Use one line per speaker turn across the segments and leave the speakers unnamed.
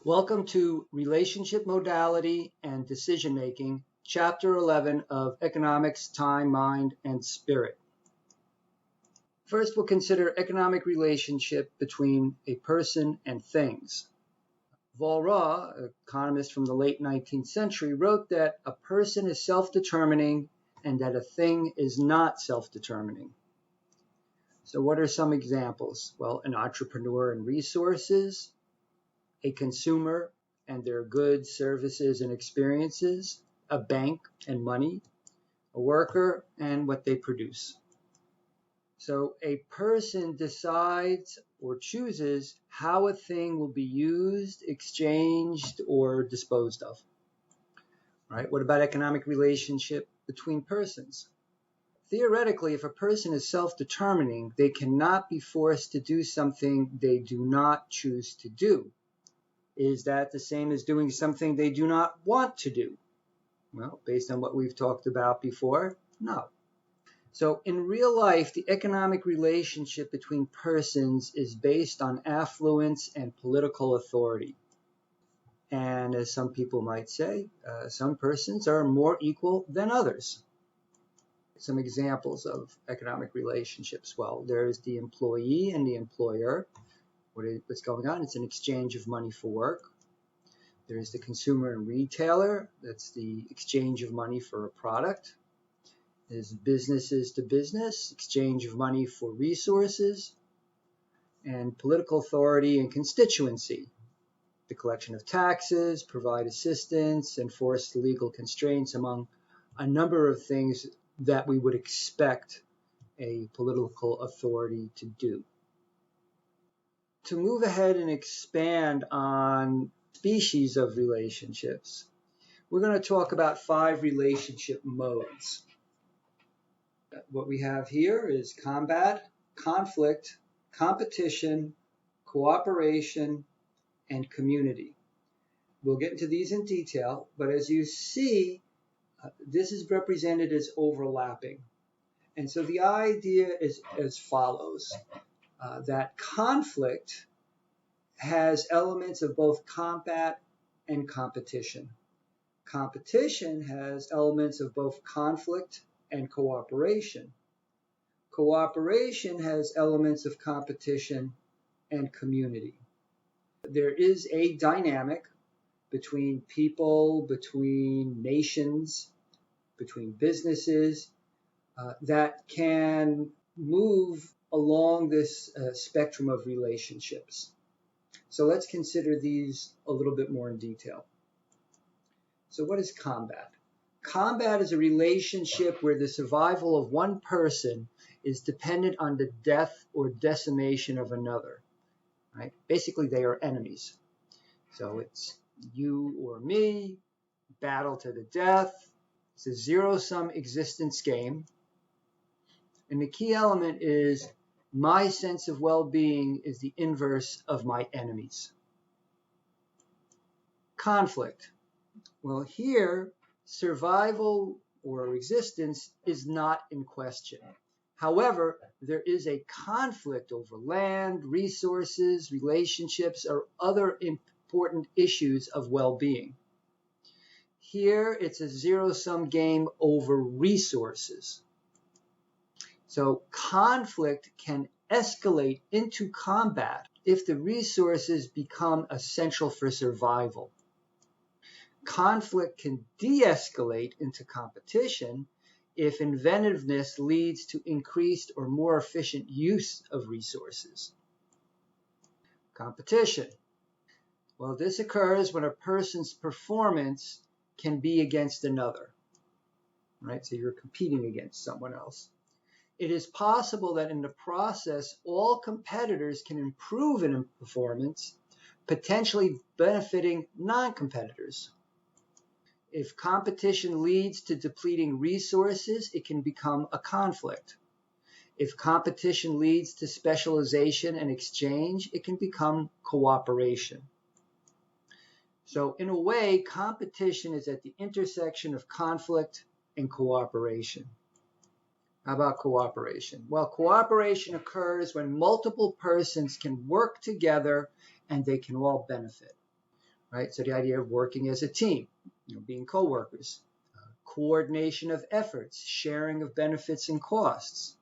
Welcome to Relationship Modality and Decision Making, Chapter 11 of Economics, Time, Mind, and Spirit. First, we'll consider economic relationship between a person and things. Volra, an economist from the late 19th century, wrote that a person is self-determining and that a thing is not self-determining. So what are some examples? Well, an entrepreneur and resources, a consumer and their goods, services, and experiences, a bank and money, a worker and what they produce. So a person decides or chooses how a thing will be used, exchanged, or disposed of. Right? What about economic relationship between persons? Theoretically, if a person is self-determining, they cannot be forced to do something they do not choose to do. Is that the same as doing something they do not want to do? Well, based on what we've talked about before, no. So in real life, the economic relationship between persons is based on affluence and political authority. And as some people might say, some persons are more equal than others. Some examples of economic relationships. Well, there's the employee and the employer. What's going on? It's an exchange of money for work. There's the consumer and retailer. That's the exchange of money for a product. There's businesses to business, exchange of money for resources. And political authority and constituency. The collection of taxes, provide assistance, enforce legal constraints, among a number of things that we would expect a political authority to do. To move ahead and expand on species of relationships, we're going to talk about 5 relationship modes. What we have here is combat, conflict, competition, cooperation, and community. We'll get into these in detail, but as you see, this is represented as overlapping. And so the idea is as follows. That conflict has elements of both combat and competition. Competition has elements of both conflict and cooperation. Cooperation has elements of competition and community. There is a dynamic between people, between nations, between businesses that can move along this spectrum of relationships. So let's consider these a little bit more in detail. So what is combat? Combat is a relationship where the survival of one person is dependent on the death or decimation of another. Right? Basically, they are enemies. So it's you or me, battle to the death. It's a zero-sum existence game. And the key element is my sense of well-being is the inverse of my enemies. Conflict. Well, here, survival or existence is not in question. However, there is a conflict over land, resources, relationships, or other important issues of well-being. Here, it's a zero-sum game over resources. So conflict can escalate into combat if the resources become essential for survival. Conflict can de-escalate into competition if inventiveness leads to increased or more efficient use of resources. Competition. Well, this occurs when a person's performance can be against another. Right? So you're competing against someone else. It is possible that in the process, all competitors can improve in performance, potentially benefiting non-competitors. If competition leads to depleting resources, it can become a conflict. If competition leads to specialization and exchange, it can become cooperation. So in a way, competition is at the intersection of conflict and cooperation. How about cooperation? Well, cooperation occurs when multiple persons can work together and they can all benefit. right? So the idea of working as a team, being co-workers, coordination of efforts, sharing of benefits and costs.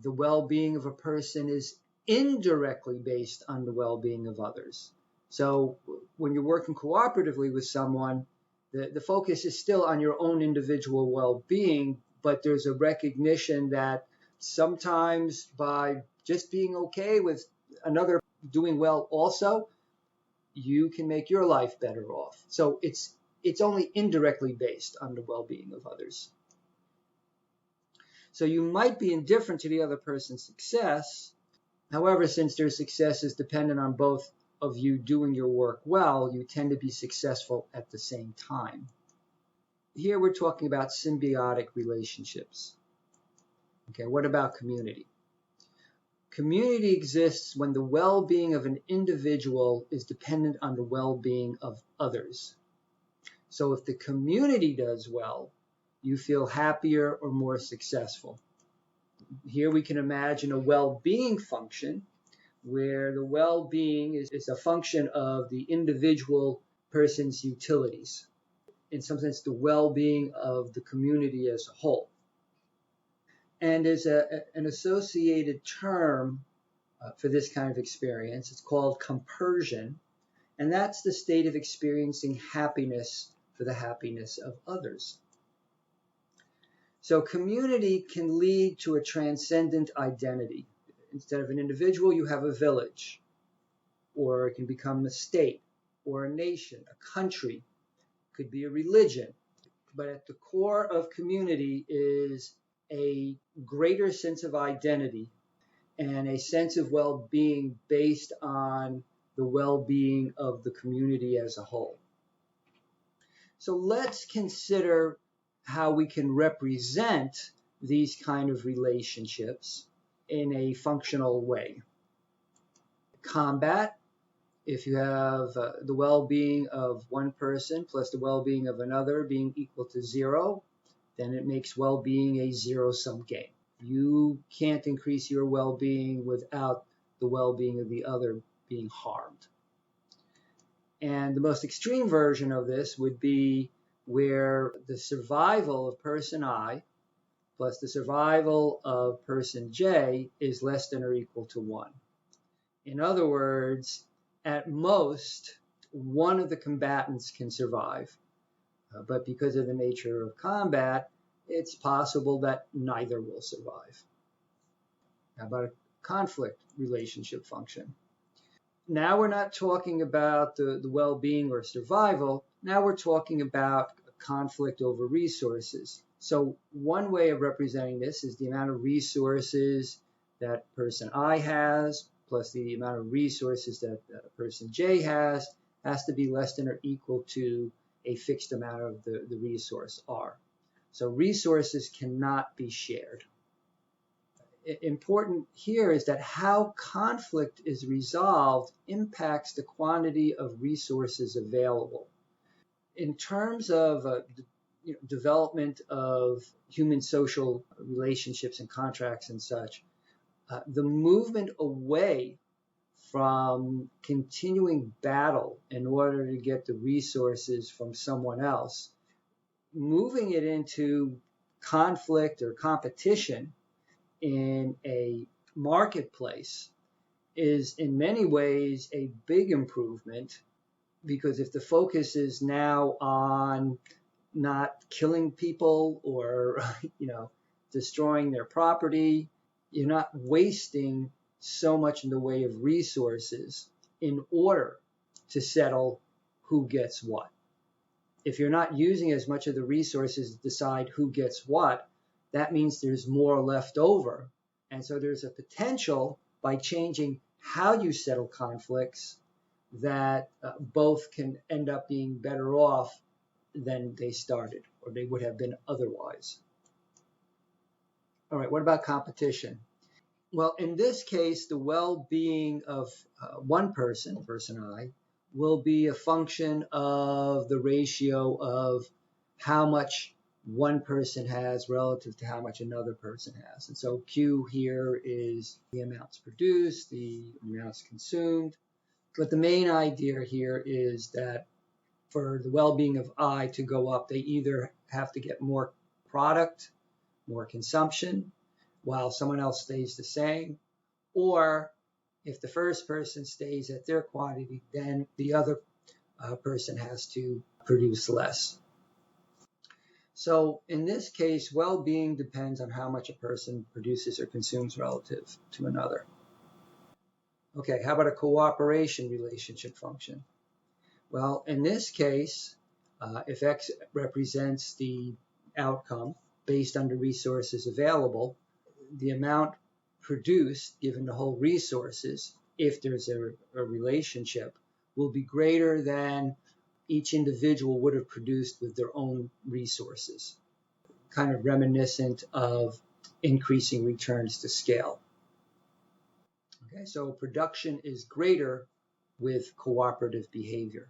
The well-being of a person is indirectly based on the well-being of others. So when you're working cooperatively with someone, the focus is still on your own individual well-being, but there's a recognition that sometimes by just being okay with another doing well also, you can make your life better off. So it's only indirectly based on the well-being of others. So you might be indifferent to the other person's success. However, since their success is dependent on both of you doing your work well, you tend to be successful at the same time. Here we're talking about symbiotic relationships. Okay, what about community? Community exists when the well-being of an individual is dependent on the well-being of others. So if the community does well, you feel happier or more successful. Here we can imagine a well-being function where the well-being is a function of the individual person's utilities. In some sense, the well-being of the community as a whole. And there's an associated term for this kind of experience. It's called compersion, and that's the state of experiencing happiness for the happiness of others. So community can lead to a transcendent identity. Instead of an individual, you have a village, or it can become a state, or a nation, a country, it could be a religion. But at the core of community is a greater sense of identity and a sense of well-being based on the well-being of the community as a whole. So let's consider how we can represent these kind of relationships in a functional way. Combat, if you have the well-being of one person plus the well-being of another being equal to 0, then it makes well-being a zero-sum game. You can't increase your well-being without the well-being of the other being harmed. And the most extreme version of this would be where the survival of person I plus the survival of person J is less than or equal to 1. In other words, at most, one of the combatants can survive. But because of the nature of combat, it's possible that neither will survive. How about a conflict relationship function? Now we're not talking about the well-being or survival. Now we're talking about a conflict over resources. So one way of representing this is the amount of resources that person I has plus the amount of resources that person J has to be less than or equal to a fixed amount of the resource R. So resources cannot be shared. Important here is that how conflict is resolved impacts the quantity of resources available. In terms of development of human social relationships and contracts and such, the movement away from continuing battle in order to get the resources from someone else, moving it into conflict or competition in a marketplace is in many ways a big improvement, because if the focus is now on not killing people or destroying their property, you're not wasting so much in the way of resources in order to settle who gets what. If you're not using as much of the resources to decide who gets what, that means there's more left over. And so there's a potential by changing how you settle conflicts that both can end up being better off than they started or they would have been otherwise. All right, what about competition? Well, in this case, the well-being of one person I, will be a function of the ratio of how much one person has relative to how much another person has. And so Q here is the amounts produced, the amounts consumed. But the main idea here is that for the well-being of I to go up, they either have to get more product, more consumption, while someone else stays the same, or if the first person stays at their quantity, then the other person has to produce less. So in this case, well-being depends on how much a person produces or consumes relative to another. Okay, how about a cooperation relationship function? Well, in this case, if X represents the outcome based on the resources available, the amount produced, given the whole resources, if there's a relationship, will be greater than each individual would have produced with their own resources, kind of reminiscent of increasing returns to scale. Okay, so production is greater with cooperative behavior.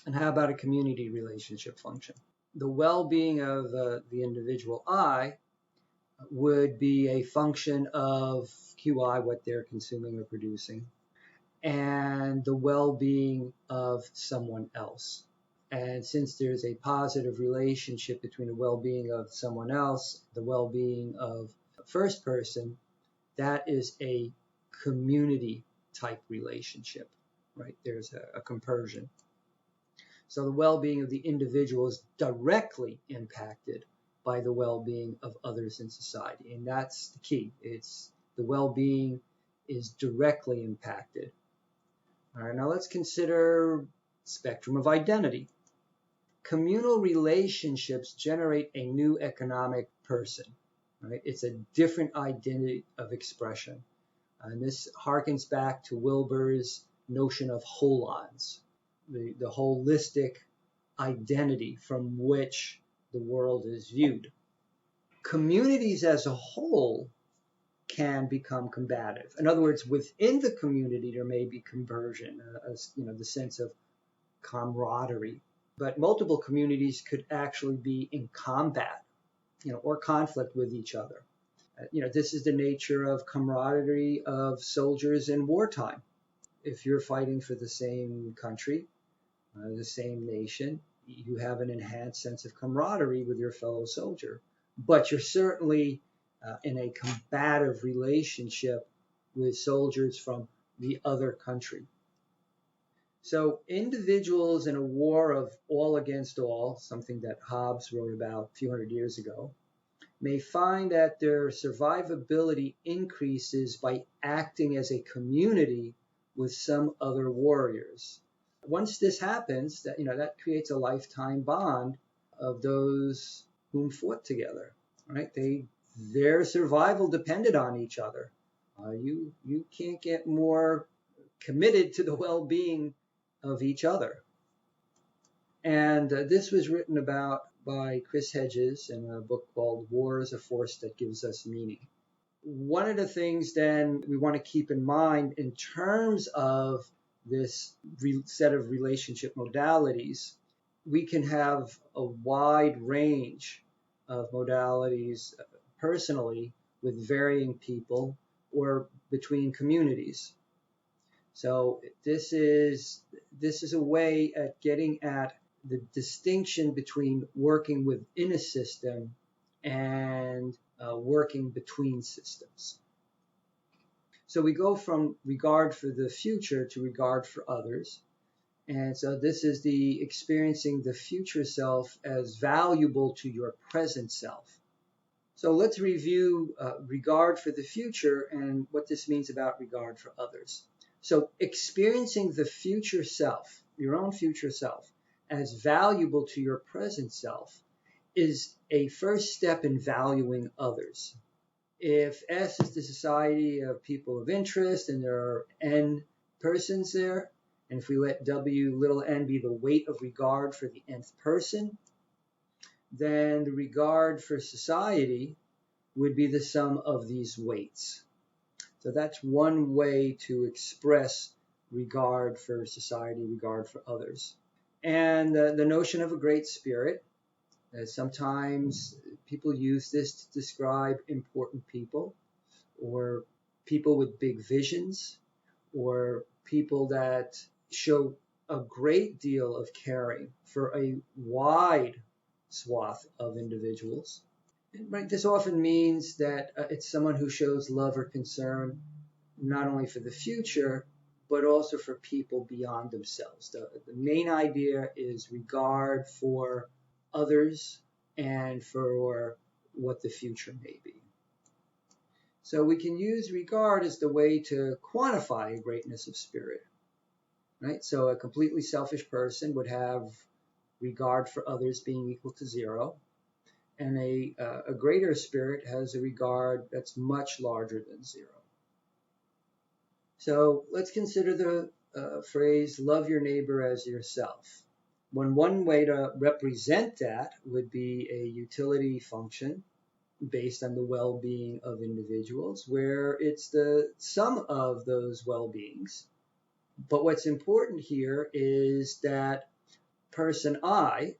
And how about a community relationship function? The well-being of the individual I would be a function of QI, what they're consuming or producing, and the well-being of someone else. And since there's a positive relationship between the well-being of someone else, the well-being of the first person, that is a community type relationship, right? There's a compersion. So the well-being of the individual is directly impacted by the well-being of others in society. And that's the key. It's the well-being is directly impacted. All right, now let's consider spectrum of identity. Communal relationships generate a new economic person, right? It's a different identity of expression. And this harkens back to Wilber's notion of holons, the holistic identity from which the world is viewed. Communities as a whole can become combative. In other words, within the community, there may be conversion, the sense of camaraderie. But multiple communities could actually be in combat, or conflict with each other. This is the nature of camaraderie of soldiers in wartime. If you're fighting for the same country, the same nation, you have an enhanced sense of camaraderie with your fellow soldier. But you're certainly in a combative relationship with soldiers from the other country. So individuals in a war of all against all, something that Hobbes wrote about a few hundred years ago, may find that their survivability increases by acting as a community with some other warriors. Once this happens, that creates a lifetime bond of those whom fought together, right? Their survival depended on each other. You can't get more committed to the well-being of each other. And this was written about by Chris Hedges in a book called War is a Force That Gives Us Meaning. One of the things then we want to keep in mind in terms of this set of relationship modalities, we can have a wide range of modalities personally with varying people or between communities. So this is a way at getting at the distinction between working within a system and working between systems. So we go from regard for the future to regard for others. And so this is the experiencing the future self as valuable to your present self. So let's review regard for the future and what this means about regard for others. So experiencing the future self, your own future self, as valuable to your present self is a first step in valuing others. If S is the society of people of interest and there are N persons there, and if we let W little n be the weight of regard for the nth person, then the regard for society would be the sum of these weights. So that's one way to express regard for society, regard for others. And the notion of a great spirit, sometimes people use this to describe important people or people with big visions or people that show a great deal of caring for a wide swath of individuals. Right, this often means that it's someone who shows love or concern not only for the future, but also for people beyond themselves. The main idea is regard for others and for what the future may be. So we can use regard as the way to quantify a greatness of spirit, right? So a completely selfish person would have regard for others being equal to 0, and a greater spirit has a regard that's much larger than 0. So let's consider the phrase, love your neighbor as yourself. One way to represent that would be a utility function based on the well-being of individuals, where it's the sum of those well-beings. But what's important here is that person I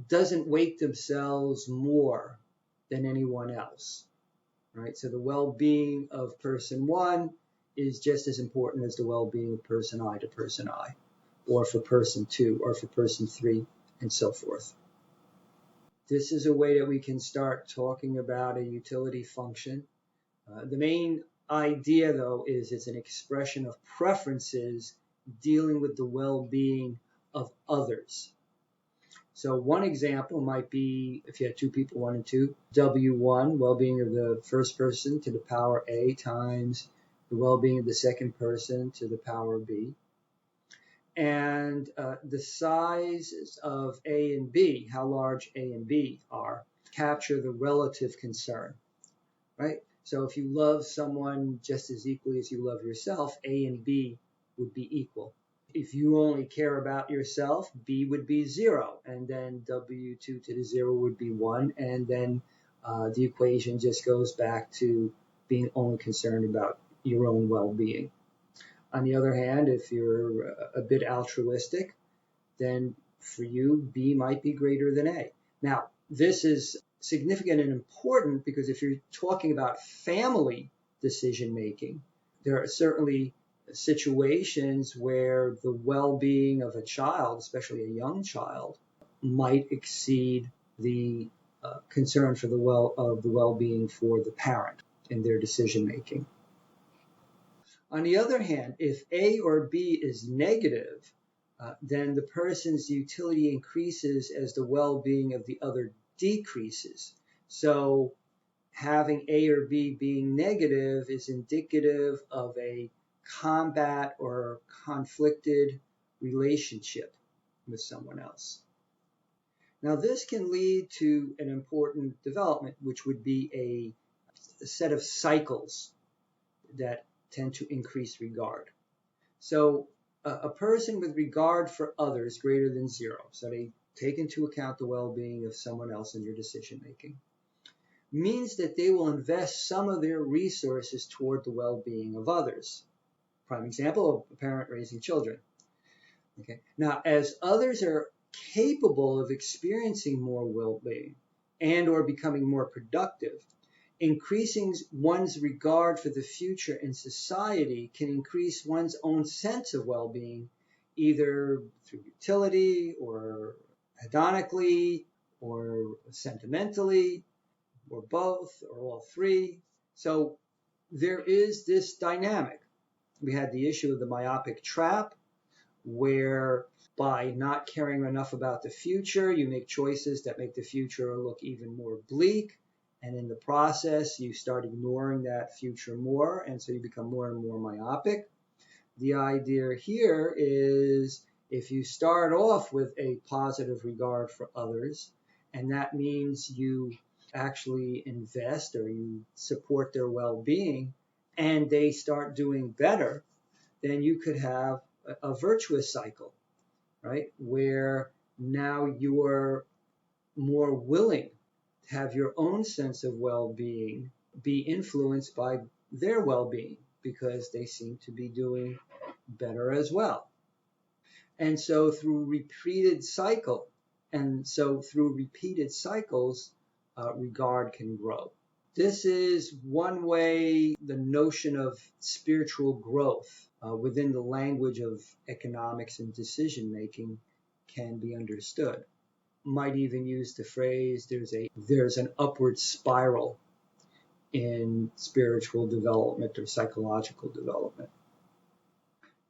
doesn't weight themselves more than anyone else, right? So the well-being of person 1 is just as important as the well-being of person I to person I, or for person 2, or for person 3, and so forth. This is a way that we can start talking about a utility function. The main idea, though, is it's an expression of preferences dealing with the well-being of others. So one example might be, if you had 2 people, 1 and 2, W1, well-being of the first person to the power A times the well-being of the second person to the power B. And the sizes of A and B, how large A and B are, capture the relative concern, right? So if you love someone just as equally as you love yourself, A and B would be equal. If you only care about yourself, B would be 0, and then W2 to the 0 would be 1, and then the equation just goes back to being only concerned about your own well-being. On the other hand, if you're a bit altruistic, then for you, B might be greater than A. Now, this is significant and important because if you're talking about family decision-making, there are certainly situations where the well-being of a child, especially a young child, might exceed the concern for the well-being for the parent in their decision-making. On the other hand, if A or B is negative, then the person's utility increases as the well-being of the other decreases. So having A or B being negative is indicative of a combat or conflicted relationship with someone else. Now, this can lead to an important development, which would be a set of cycles that tend to increase regard. So a person with regard for others greater than 0, so they take into account the well-being of someone else in their decision-making, means that they will invest some of their resources toward the well-being of others. Prime example of a parent raising children. Okay. Now, as others are capable of experiencing more well-being and or becoming more productive, increasing one's regard for the future in society can increase one's own sense of well-being, either through utility or hedonically or sentimentally or both or all 3. So there is this dynamic. We had the issue of the myopic trap, where by not caring enough about the future, you make choices that make the future look even more bleak. And in the process, you start ignoring that future more, and so you become more and more myopic. The idea here is if you start off with a positive regard for others, and that means you actually invest or you support their well-being, and they start doing better, then you could have a virtuous cycle, right? Where now you're more willing to have your own sense of well-being be influenced by their well-being because they seem to be doing better as well. And so through repeated cycles, regard can grow. This is one way the notion of spiritual growth within the language of economics and decision making can be understood. Might even use the phrase there's an upward spiral in spiritual development or psychological development.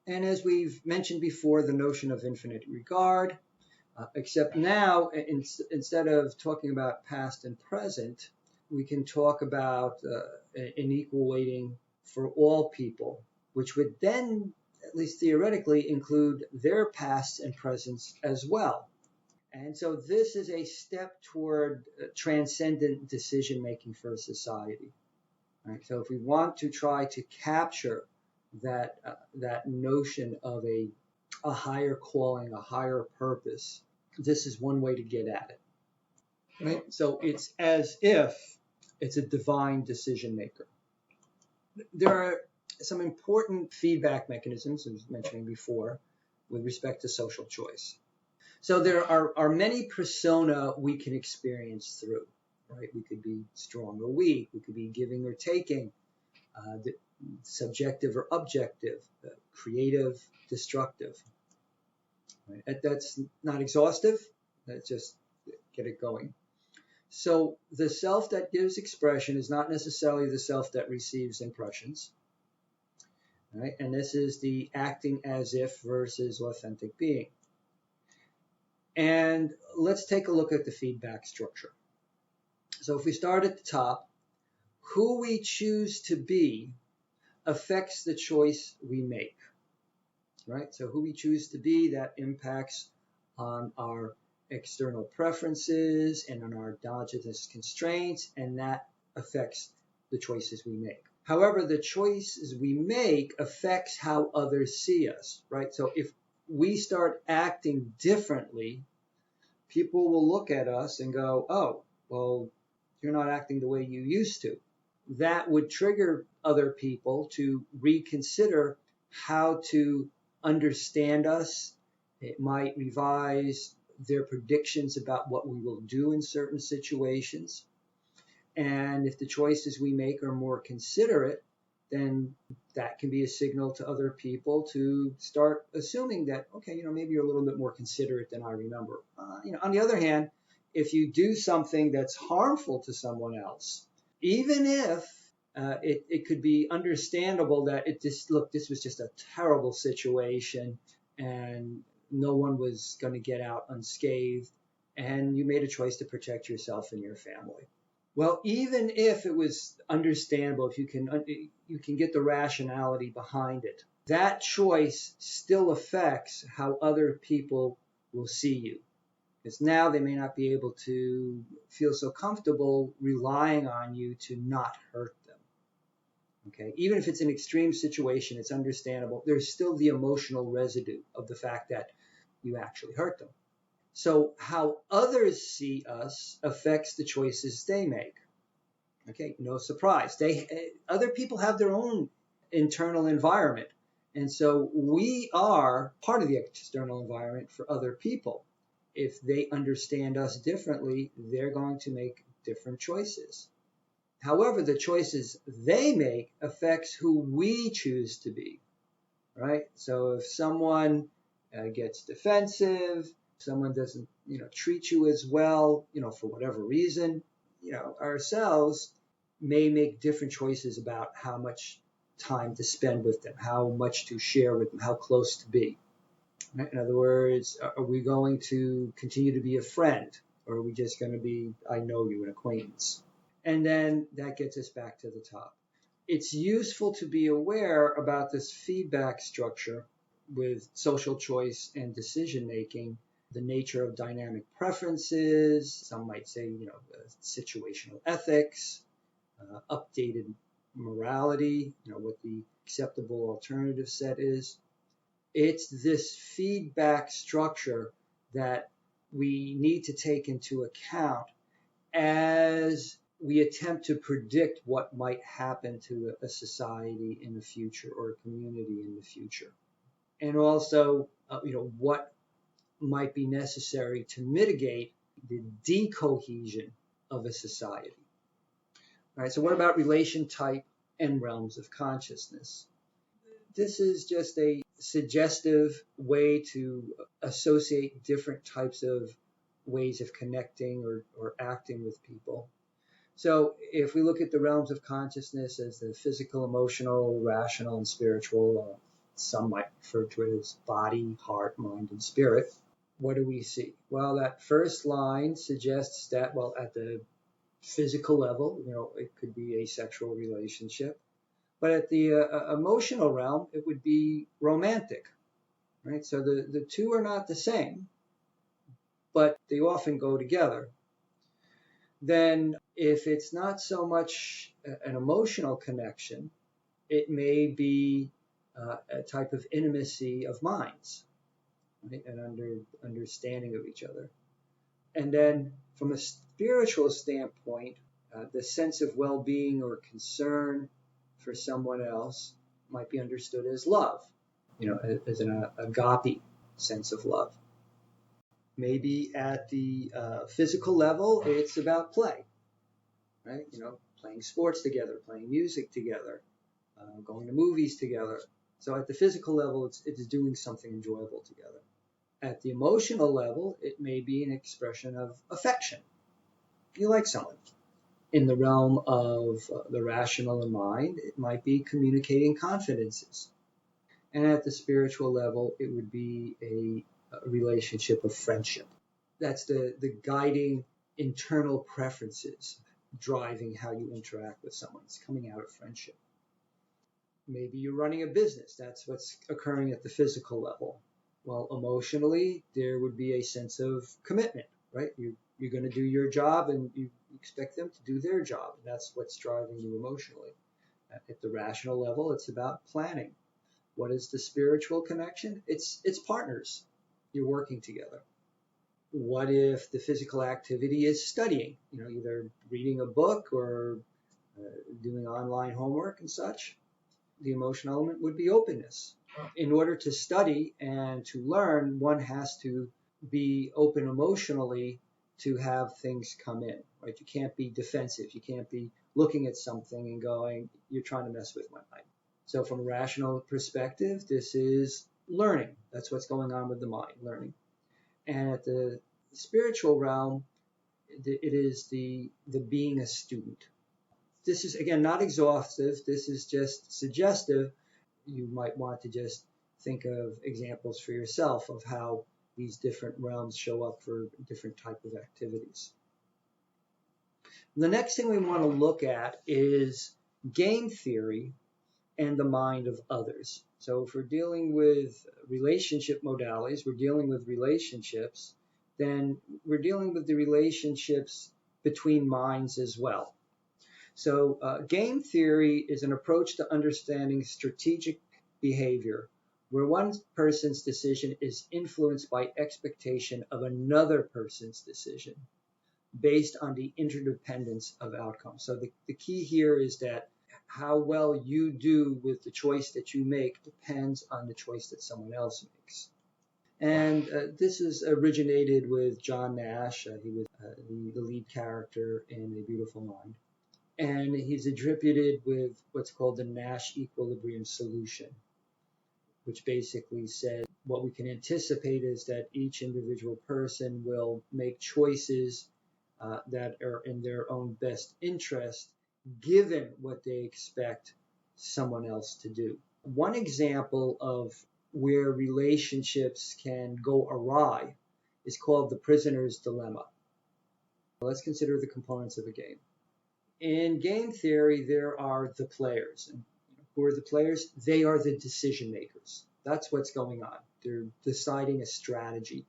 And as we've mentioned before, the notion of infinite regard, except now instead of talking about past and present, we can talk about an equal weighting for all people, which would then, at least theoretically, include their past and presents as well. And so this is a step toward transcendent decision making for a society. Right? So if we want to try to capture that notion of a higher calling, a higher purpose, this is one way to get at it. Right? So it's as if it's a divine decision maker. There are some important feedback mechanisms, as I was mentioning before, with respect to social choice. So there are many persona we can experience through, right? We could be strong or weak. We could be giving or taking, subjective or objective, creative, destructive. Right? That's not exhaustive. Let's just get it going. So the self that gives expression is not necessarily the self that receives impressions. Right? And this is the acting as if versus authentic being. And let's take a look at the feedback structure. So if we start at the top, who we choose to be affects the choice we make. Right? So who we choose to be, that impacts on our external preferences and on our endogenous constraints, and that affects the choices we make. However, the choices we make affects how others see us, right? So if we start acting differently, people will look at us and go, oh, well, you're not acting the way you used to. That would trigger other people to reconsider how to understand us. It might revise their predictions about what we will do in certain situations. And if the choices we make are more considerate, then that can be a signal to other people to start assuming that, okay, maybe you're a little bit more considerate than I remember. On the other hand, if you do something that's harmful to someone else, even if it could be understandable that this was just a terrible situation and no one was going to get out unscathed, and you made a choice to protect yourself and your family. Well, even if it was understandable, if you can get the rationality behind it, that choice still affects how other people will see you. Because now they may not be able to feel so comfortable relying on you to not hurt them. Okay, even if it's an extreme situation, it's understandable. There's still the emotional residue of the fact that you actually hurt them. So how others see us affects the choices they make. Okay, no surprise. Other people have their own internal environment. And so we are part of the external environment for other people. If they understand us differently, they're going to make different choices. However, the choices they make affects who we choose to be, right? So if someone gets defensive, someone doesn't, treat you as well, for whatever reason, ourselves may make different choices about how much time to spend with them, how much to share with them, how close to be. Right? In other words, are we going to continue to be a friend, or are we just going to be, I know you, an acquaintance? And then that gets us back to the top. It's useful to be aware about this feedback structure with social choice and decision making, the nature of dynamic preferences, some might say, situational ethics, updated morality, what the acceptable alternative set is. It's this feedback structure that we need to take into account as we attempt to predict what might happen to a society in the future or a community in the future. And also, what might be necessary to mitigate the decohesion of a society. All right, so what about relation type and realms of consciousness? This is just a suggestive way to associate different types of ways of connecting or acting with people. So if we look at the realms of consciousness as the physical, emotional, rational, and spiritual, some might refer to it as body, heart, mind, and spirit, what do we see? Well, that first line suggests that, well, at the physical level, it could be a sexual relationship. But at the emotional realm, it would be romantic, right? So the two are not the same, but they often go together. Then if it's not so much an emotional connection, it may be a type of intimacy of minds, right? An understanding of each other. And then from a spiritual standpoint, the sense of well-being or concern for someone else might be understood as love, as an agape sense of love. Maybe at the physical level, it's about play, right? Playing sports together, playing music together, going to movies together. So at the physical level, it's doing something enjoyable together. At the emotional level, it may be an expression of affection. You like someone. In the realm of the rational mind, it might be communicating confidences. And at the spiritual level, it would be a relationship of friendship. That's the guiding internal preferences driving how you interact with someone. It's coming out of friendship. Maybe you're running a business. That's what's occurring at the physical level. Well, emotionally, there would be a sense of commitment, right? You're going to do your job and you expect them to do their job. And that's what's driving you emotionally. At the rational level, it's about planning. What is the spiritual connection? It's partners. You're working together. What if the physical activity is studying? Either reading a book or doing online homework and such. The emotional element would be openness. In order to study and to learn, one has to be open emotionally to have things come in, right? You can't be defensive. You can't be looking at something and going, you're trying to mess with my mind. So from a rational perspective, this is learning. That's what's going on with the mind, learning. And at the spiritual realm, it is the being a student. This is, again, not exhaustive. This is just suggestive. You might want to just think of examples for yourself of how these different realms show up for different type of activities. The next thing we want to look at is game theory and the mind of others. So if we're dealing with relationship modalities, we're dealing with relationships, then we're dealing with the relationships between minds as well. So game theory is an approach to understanding strategic behavior where one person's decision is influenced by expectation of another person's decision based on the interdependence of outcomes. So the key here is that how well you do with the choice that you make depends on the choice that someone else makes. And this is originated with John Nash. He was the lead character in A Beautiful Mind. And he's attributed with what's called the Nash equilibrium solution, which basically said what we can anticipate is that each individual person will make choices that are in their own best interest, given what they expect someone else to do. One example of where relationships can go awry is called the prisoner's dilemma. Let's consider the components of a game. In game theory, there are the players. And who are the players? They are the decision makers. That's what's going on. They're deciding a strategy.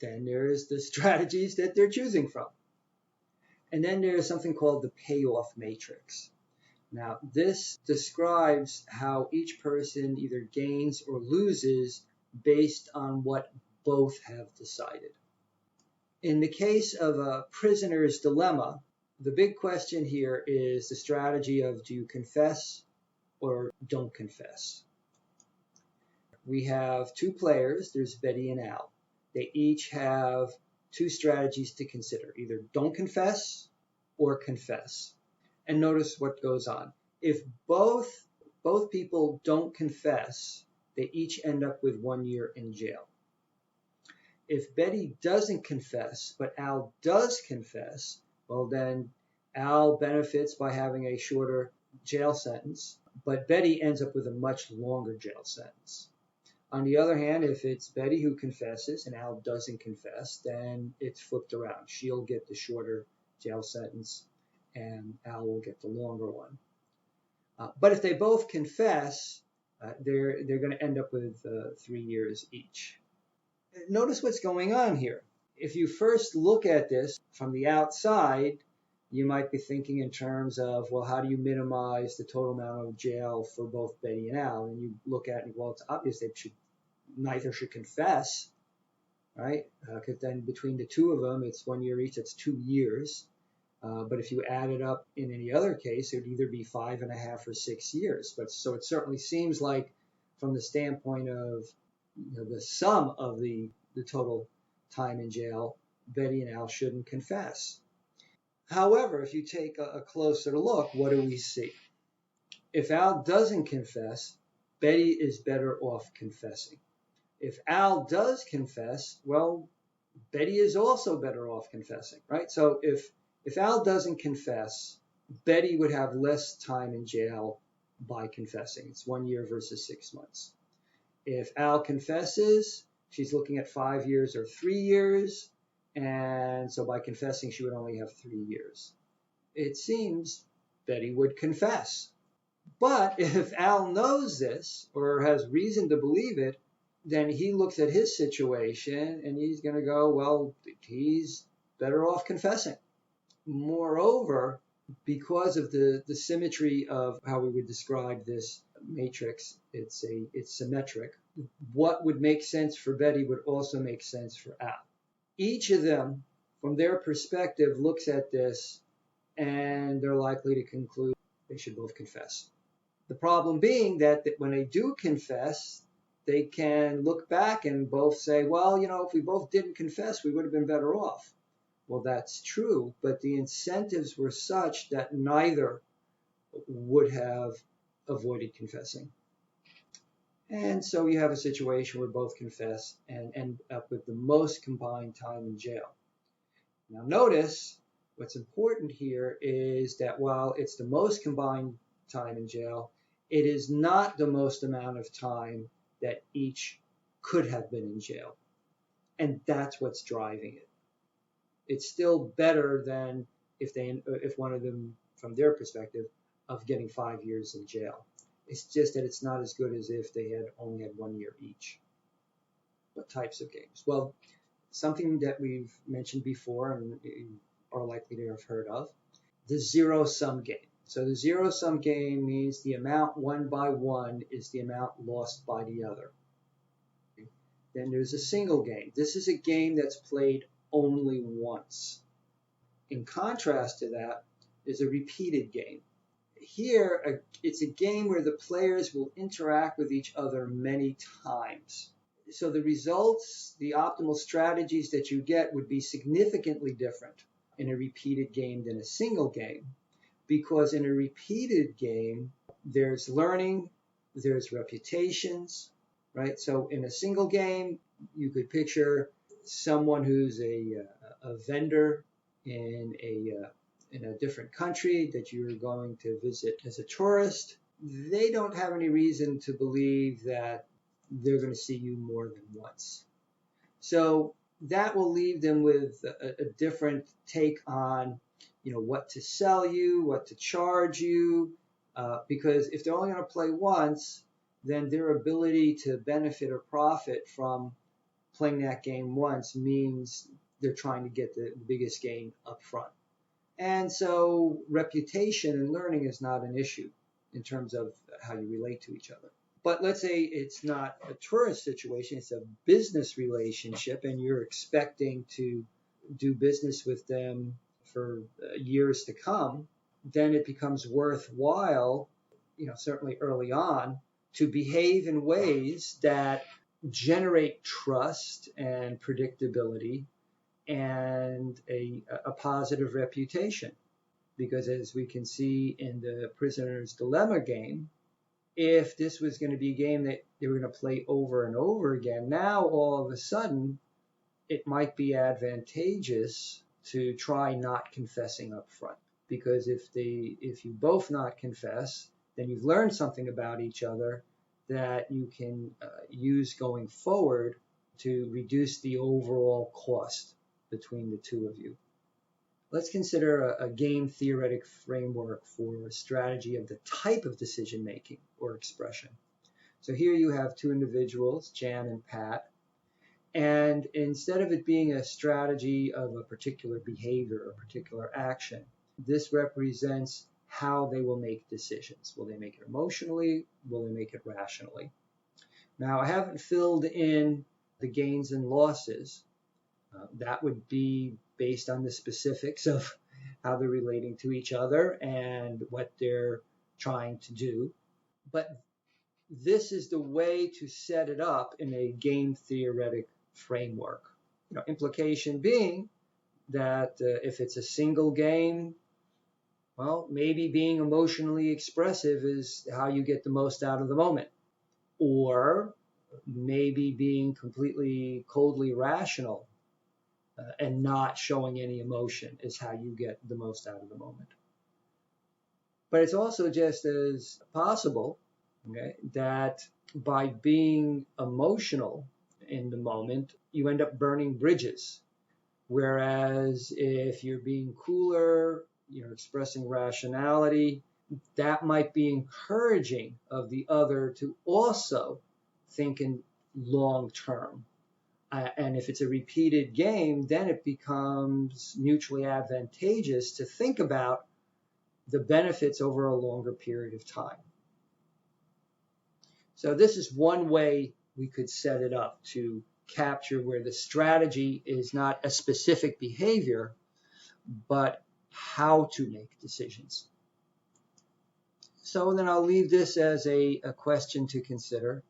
Then there's the strategies that they're choosing from. And then there's something called the payoff matrix. Now, this describes how each person either gains or loses based on what both have decided. In the case of a prisoner's dilemma, the big question here is the strategy of do you confess or don't confess? We have two players, there's Betty and Al. They each have two strategies to consider, either don't confess or confess. And notice what goes on. If both people don't confess, they each end up with 1 year in jail. If Betty doesn't confess, but Al does confess, well, then Al benefits by having a shorter jail sentence, but Betty ends up with a much longer jail sentence. On the other hand, if it's Betty who confesses and Al doesn't confess, then it's flipped around. She'll get the shorter jail sentence and Al will get the longer one. But if they both confess, they're going to end up with 3 years each. Notice what's going on here. If you first look at this from the outside, you might be thinking in terms of, well, how do you minimize the total amount of jail for both Betty and Al? And you look at it, well, it's obvious neither should confess, right? Because then between the two of them, it's 1 year each, that's 2 years. But if you add it up in any other case, it would either be 5.5 or 6 years. So it certainly seems like, from the standpoint of the sum of the total time in jail, Betty and Al shouldn't confess. However, if you take a closer look, what do we see? If Al doesn't confess, Betty is better off confessing. If Al does confess, well, Betty is also better off confessing, right? So if Al doesn't confess, Betty would have less time in jail by confessing. It's 1 year versus 6 months. If Al confesses, she's looking at 5 years or 3 years, and so by confessing, she would only have 3 years. It seems Betty would confess. But if Al knows this, or has reason to believe it, then he looks at his situation and he's going to go, well, he's better off confessing. Moreover, because of the symmetry of how we would describe this matrix, it's symmetric. What would make sense for Betty would also make sense for Al. Each of them, from their perspective, looks at this and they're likely to conclude they should both confess. The problem being that when they do confess, they can look back and both say, well, if we both didn't confess, we would have been better off. Well, that's true, but the incentives were such that neither would have avoided confessing. And so you have a situation where both confess and end up with the most combined time in jail. Now notice what's important here is that while it's the most combined time in jail, it is not the most amount of time that each could have been in jail. And that's what's driving it. It's still better than if one of them, from their perspective, of getting 5 years in jail. It's just that it's not as good as if they had only had 1 year each. What types of games? Well, something that we've mentioned before and are likely to have heard of, the zero-sum game. So the zero-sum game means the amount won by one is the amount lost by the other. Then there's a single game. This is a game that's played only once. In contrast to that is a repeated game. Here, it's a game where the players will interact with each other many times. So the results, the optimal strategies that you get would be significantly different in a repeated game than a single game. Because in a repeated game, there's learning, there's reputations, right? So in a single game, you could picture someone who's a vendor in a different country that you're going to visit as a tourist. They don't have any reason to believe that they're going to see you more than once. So that will leave them with a different take on what to sell you, what to charge you, because if they're only going to play once, then their ability to benefit or profit from playing that game once means they're trying to get the biggest gain up front. And so reputation and learning is not an issue in terms of how you relate to each other. But let's say it's not a tourist situation, it's a business relationship, and you're expecting to do business with them for years to come, then it becomes worthwhile, certainly early on, to behave in ways that generate trust and predictability and a positive reputation. because as we can see in the Prisoner's Dilemma game, if this was going to be a game that they were going to play over and over again, now all of a sudden it might be advantageous to try not confessing up front. Because if you both not confess, then you've learned something about each other that you can use going forward to reduce the overall cost between the two of you. Let's consider a game theoretic framework for a strategy of the type of decision making or expression. So here you have two individuals, Jan and Pat, and instead of it being a strategy of a particular behavior or particular action, this represents how they will make decisions. Will they make it emotionally? Will they make it rationally? Now, I haven't filled in the gains and losses. That would be based on the specifics of how they're relating to each other and what they're trying to do. But this is the way to set it up in a game theoretic framework. Implication being that if it's a single game, well, maybe being emotionally expressive is how you get the most out of the moment. Or maybe being completely coldly rational and not showing any emotion is how you get the most out of the moment. But it's also just as possible, okay, that by being emotional in the moment, you end up burning bridges. Whereas if you're being cooler, expressing rationality, that might be encouraging of the other to also think in long term. And if it's a repeated game, then it becomes mutually advantageous to think about the benefits over a longer period of time. So this is one way we could set it up to capture where the strategy is not a specific behavior, but how to make decisions. So then I'll leave this as a question to consider.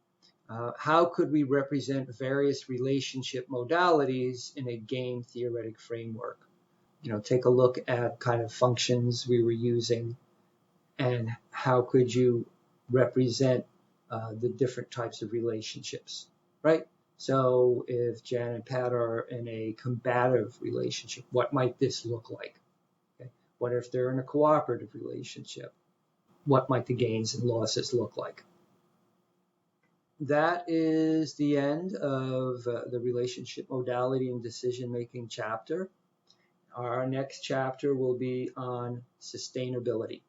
How could we represent various relationship modalities in a game theoretic framework? Take a look at kind of functions we were using and how could you represent the different types of relationships, right? So if Jan and Pat are in a combative relationship, what might this look like? Okay. What if they're in a cooperative relationship? What might the gains and losses look like? That is the end of the relationship modality and decision-making chapter. Our next chapter will be on sustainability.